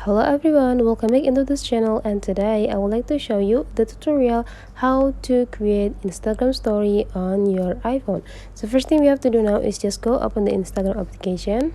Hello everyone, welcome back into this channel, and today I would like to show you the tutorial how to create Instagram story on your iPhone. So first thing we have to do now is just go open the Instagram application,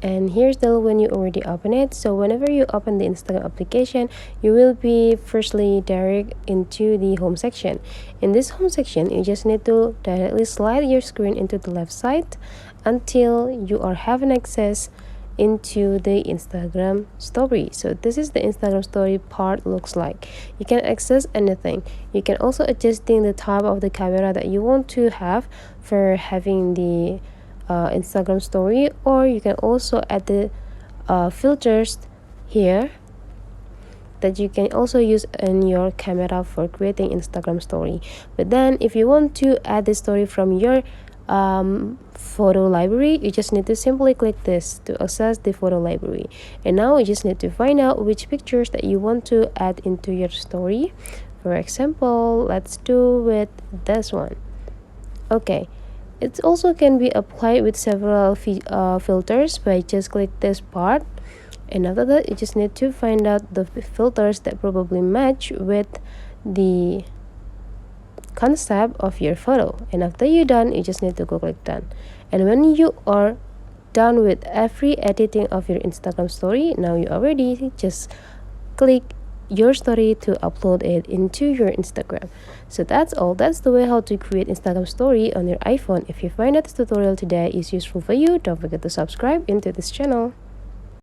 and here's the when you already open it. So whenever you open the Instagram application, you will be firstly direct into the home section. In this home section, you just need to directly slide your screen into the left side until you are having access into the Instagram story. So this is the Instagram story part looks like. You can access anything. You can also adjusting the type of the camera that you want to have for having the Instagram story, or you can also add the filters here that you can also use in your camera for creating Instagram story. But then if you want to add the story from your photo library, you just need to simply click this to access the photo library. And now you just need to find out which pictures that you want to add into your story. For example, let's do with this one. Okay, it also can be applied with several filters by just click this part, and after that you just need to find out the filters that probably match with the concept of your photo. And after you're done, you just need to go click done. And when you are done with every editing of your Instagram story, now you are ready. Just click your story to upload it into your Instagram. So that's all. That's the way how to create Instagram story on your iPhone. If you find that this tutorial today is useful for you, don't forget to subscribe into this channel.